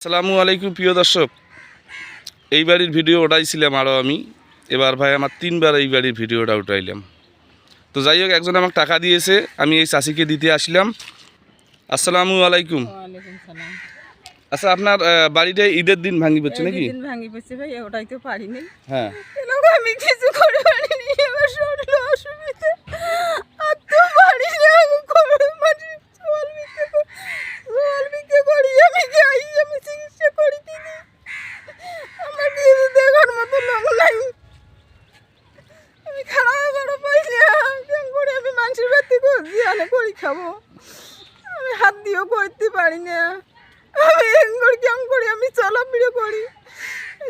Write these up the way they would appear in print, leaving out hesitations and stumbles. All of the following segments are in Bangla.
আসসালামু আলাইকুম প্রিয় দর্শক, এই বাড়ির ভিডিও উঠাইছিলাম আরও আমি। এবার ভাই আমার 3বার এই বাড়ির ভিডিওটা উঠাইলাম। তো যাই হোক, একজন আমাকে টাকা দিয়েছে, আমি এই চাষিকে দিতে আসলাম। আসসালামু আলাইকুম। ওয়ালাইকুম সালাম। আচ্ছা, আপনার বাড়িটা ঈদের দিন ভাঙি পড়ছে নাকি? দিন ভাঙি পড়ছে ভাই, ওটাই তো পারিনি। হ্যাঁ, আমি কিছু করে পারিনি, আমার শরীর অসুবিধা। আর তো পারি না, মানে জল বিক্রি করি, আমি যাই, আমি চিকিৎসা করি দিদি। আমার কিছু দেখার মতো লোক নাই। আমি খারাপ বড় পয়সা কেন করে আমি মানুষের বাড়িতে জিয়ানে করি খাবো, আমি হাত দিয়েও করতে পারি না। আমি কেমন করি, আমি চলাফেরা করি,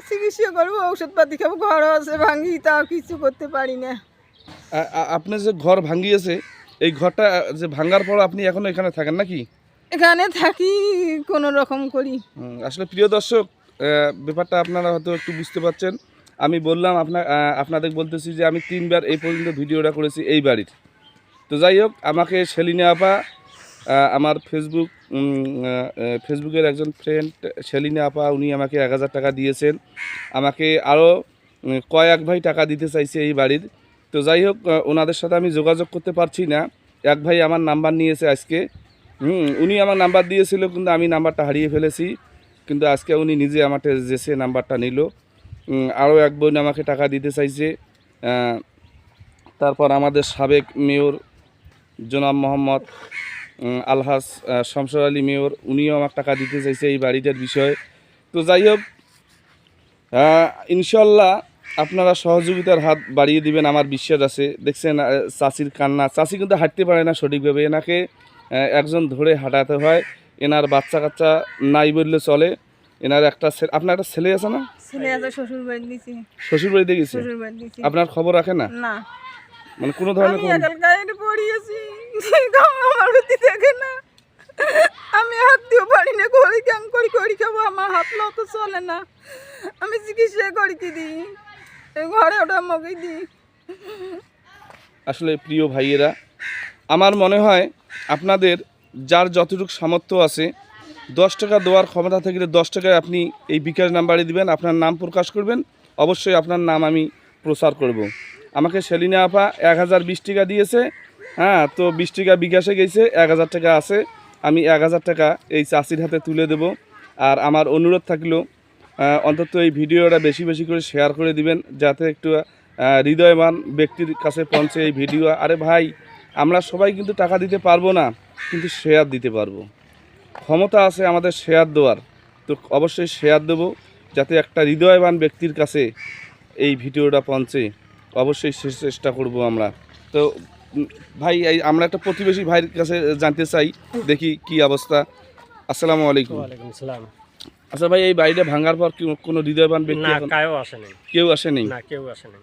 চিকিৎসা করবো, ঔষধপাতি খাবো, ঘর আছে ভাঙি, তাও কিছু করতে পারি না। আপনার যে ঘর ভাঙিয়েছে, এই ঘরটা যে ভাঙার পর আপনি এখনো এখানে থাকেন নাকি? এখানে থাকি কোনো রকম করি। আসলে প্রিয় দর্শক, ব্যাপারটা আপনারা হয়তো একটু বুঝতে পারছেন। আমি বললাম আপনাদের বলতেছি যে আমি 3বার এই পর্যন্ত ভিডিওটা করেছি এই বাড়ির। তো যাই হোক, আমাকে সেলিনা আপা, আমার ফেসবুকের একজন ফ্রেন্ড সেলিনা আপা, উনি আমাকে 1000 টাকা দিয়েছেন। আমাকে আরও কয়েক ভাই টাকা দিতে চাইছে এই বাড়ির। তো যাই হোক, ওনাদের সাথে আমি যোগাযোগ করতে পারছি না। এক ভাই আমার নাম্বার নিয়েছে আজকে। উনি আমার নাম্বার দিয়েছিল, কিন্তু আমি নাম্বারটা হারিয়ে ফেলেছি। কিন্তু আজকে উনি নিজে আমার যেসে নাম্বারটা নিল। আরও এক বোন আমাকে টাকা দিতে চাইছে। তারপর আমাদের সাবেক মেয়র জনাব মোহাম্মদ আলহাজ শামসুর আলী মেয়র, উনিও আমার টাকা দিতে চাইছে এই বাড়িটার বিষয়ে। তো যাই হোক, ইনশাল্লাহ আপনারা সহযোগিতার হাত বাড়িয়ে দিবেন, আমার বিশ্বাস আছে। দেখছেন চাষির কান্না, চাষি কিন্তু হাঁটতে পারে না সঠিকভাবে, এনাকে একজন ধরে হাঁটাতে হয়। এনার বাচ্চা কাচ্চা নাই বললে চলে। এনার আপনার একটা ছেলে আছে না? ছেলে আছে, শ্বশুর বাড়ি দিছি। শ্বশুর বাড়িতে গেছে? শ্বশুর বাড়ি দিছি। আপনার খবর রাখে না? না, মানে কোনো ধরনের আমি একালকায় পড়িয়েছি, আমার বুদ্ধি দেখে না। আমি হাত দিয়েও পারি না, করি কেমন করি করি খাবো, আমার হাত লো তো চলে না। আমি চিকিৎসা করি কি দিই, ঘরে ওটা মগেই দিই। আসলে প্রিয় ভাইয়েরা, আমার মনে হয় আপনাদের যার যতটুকু সামর্থ্য আছে, 10 টাকা দেওয়ার ক্ষমতা থাকলে 10 টাকায় আপনি এই বিকাশ নাম্বারে দিবেন, আপনার নাম প্রকাশ করবেন, অবশ্যই আপনার নাম আমি প্রচার করব। আমাকে সেলিনা আপা 1020 টাকা দিয়েছে। হ্যাঁ, তো 20 টাকা বিকাশে গেছে, 1000 টাকা আছে। আমি 1000 টাকা এই চাষির হাতে তুলে দেব। আর আমার অনুরোধ থাকলো, অন্তত এই ভিডিওটা বেশি বেশি করে শেয়ার করে দিবেন, যাতে একটু হৃদয়বান ব্যক্তির কাছে পৌঁছে এই ভিডিও। আরে ভাই, আমরা সবাই কিন্তু টাকা দিতে পারবো না, কিন্তু শেয়ার দিতে পারবো। ক্ষমতা আছে আমাদের শেয়ার দেওয়ার। তো অবশ্যই শেয়ার দেবো, যাতে একটা হৃদয়বান ব্যক্তির কাছে এই ভিডিওটা পৌঁছে। অবশ্যই চেষ্টা করব আমরা। তো ভাই, আমরা একটা প্রতিবেশী ভাইয়ের কাছে জানতে চাই, দেখি কি অবস্থা। আসসালামু আলাইকুম। ওয়ালাইকুম সালাম। আচ্ছা ভাই, এই বাড়িটা ভাঙার পর কি কোনো হৃদয়বান ব্যক্তি না, কেউ আসেনি। কেউ আসেনি? না, কেউ আসেনি।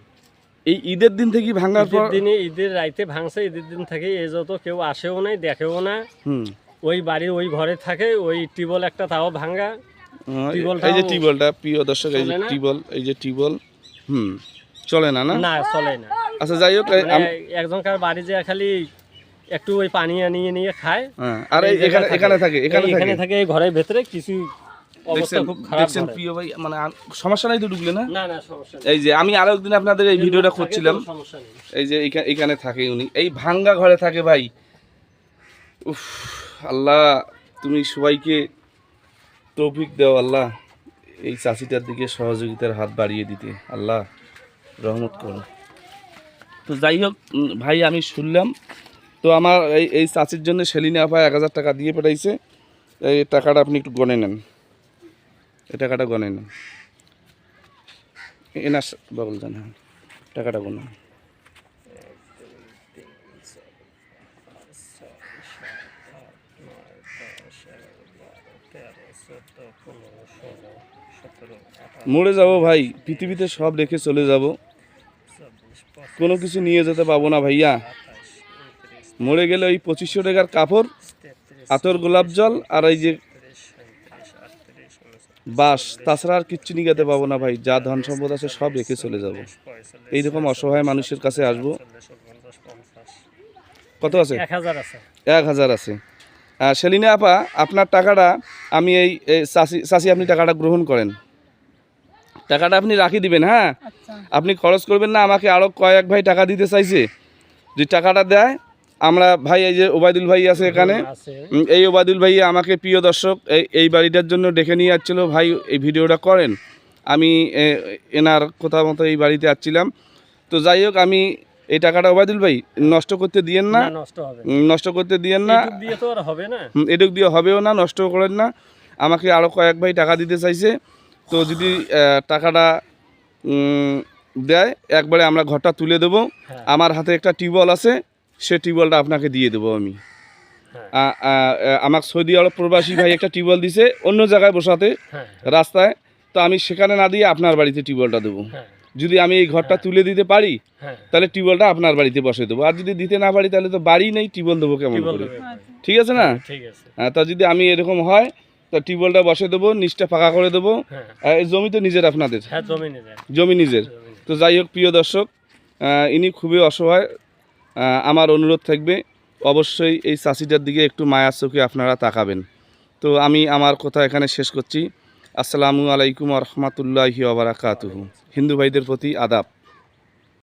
এই ঈদের দিন থেকে ভাঙার পর? ঈদের রাইতে ভাঙছে, ঈদের দিন থেকে এই যত কেউ আসেও নাই, দেখেও না। ওই বাড়ির ওই ঘরে থাকে, ওই টিবল একটা তাও ভাঙা। এই যে টিবলটা, প্রিয় দর্শক, এই যে টিবল, এই যে টিবল চলে না? না, চলে না। আচ্ছা যাই হোক, একজনকার বাড়ি যে খালি একটু ওই পানি নিয়ে নিয়ে খায়, আর এখানে থাকে, এখানে থাকে এই ঘরের ভেতরে। কিছু অবস্থা খুব খারাপ। দেখছেন প্রিয় ভাই, মানে সমস্যা নাই তো ঢুকলে? না না না, সমস্যা নেই। এই যে আমি আরো একদিন আপনাদের এই ভিডিওটা করছিলাম, সমস্যা নেই। এই যে এখানে থাকে উনি, এই ভাঙ্গা ঘরে থাকে ভাই। উফ, আল্লাহ তুমি সবাইকে তৌফিক দাও আল্লাহ, এই চাষিটার দিকে সহযোগিতার হাত বাড়িয়ে দিতে আল্লাহ রহমত করো। তো যাই হোক ভাই, আমি শুনলাম তো আমার এই চাষির জন্য সেলিনা আপা 1000 টাকা দিয়ে পাঠাইছে। এই টাকাটা আপনি একটু গণে নেন, এই টাকাটা গণে নেন। এনার বাবুল জান, হ্যাঁ, টাকাটা গণেন। মরে যাব ভাই, পৃথিবীতে সব রেখে চলে যাব, কোনো কিছু নিয়ে যেতে পাবো না ভাইয়া। মরে গেলে ওই 2500 টাকার কাপড়, আতর, গোলাপ জল আর এই যে বাস, তাছাড়া আর কিচ্ছু নিয়ে যেতে পাবো না ভাই। যা ধন সম্পদ আছে সব রেখে চলে যাব। এইরকম অসহায় মানুষের কাছে আসবো। কত আছে? 1000 আছে। 1000 আছে। সেলিনা আপা, আপনার টাকাটা আমি এই চাষি আপনি টাকাটা গ্রহণ করেন, টাকাটা আপনি রাখি দিবেন। হ্যাঁ, আচ্ছা আপনি খরচ করবেন না। আমাকে আরও কয়েক ভাই টাকা দিতে চাইছে, যদি টাকাটা দেয় আমরা ভাই, এই যে ওবায়দুল ভাই আছে এখানে, আছে এই ওবায়দুল ভাই আমাকে প্রিয় দর্শক এই বাড়িটার জন্য ডেকে নিয়ে যাচ্ছিলো, ভাই এই ভিডিওটা করেন। আমি এনার কথা মতো এই বাড়িতে আসছিলাম। তো যাই হোক, আমি এই টাকাটা ওবায়দুল ভাই নষ্ট করতে দিয়েন না, না, নষ্ট হবে না। নষ্ট করতে দিয়েন না, এইটুক দিয়ে তো আর হবে না। এটুক দিয়ে হবেও না, নষ্ট করেন না। আমাকে আরও কয়েক ভাই টাকা দিতে চাইছে, তো যদি টাকাটা দেয় একবারে আমরা ঘরটা তুলে দেবো। হ্যাঁ। আমার হাতে একটা টিউবওয়েল আছে, সে টিউবওয়েলটা আপনাকে দিয়ে দেবো আমি। হ্যাঁ। আমার সৌদি আরব প্রবাসী ভাই একটা টিউবওয়েল দিছে অন্য জায়গায় বসাতে, হ্যাঁ। রাস্তায়, তো আমি সেখানে না দিয়ে আপনার বাড়িতে টিউবওয়েলটা দেবো। হ্যাঁ। যদি আমি এই ঘরটা তুলে দিতে পারি হ্যাঁ। তাহলে টিউবওয়েলটা আপনার বাড়িতে বসে দেবো, আর যদি দিতে না পারি তাহলে তো বাড়ি নেই, টিউবওয়েল দেবো কেমন টিউবওয়েল করে? দেবে। ঠিক আছে না? ঠিক আছে। তা যদি আমি এরকম হয় তো টিউবওয়েলটা বসে দেবো, নিচটা ফাঁকা করে দেবো। হ্যাঁ। এই জমি তো নিজের আপনাদের, হ্যাঁ, জমি নিয়ে যায়। জমি নিজের। জমি। তো যাই হোক প্রিয় দর্শক, ইনি খুবই অসহায়। আমার অনুরোধ থাকবে অবশ্যই এই চাষিটার দিকে একটু মায়ার চোখে আপনারা তাকাবেন। তো আমি আমার কথা এখানে শেষ করছি। আসসালামু আলাইকুম রহমতুল্লাহি ওয়া বারাকাতুহু। হিন্দু ভাইদের প্রতি আদাব।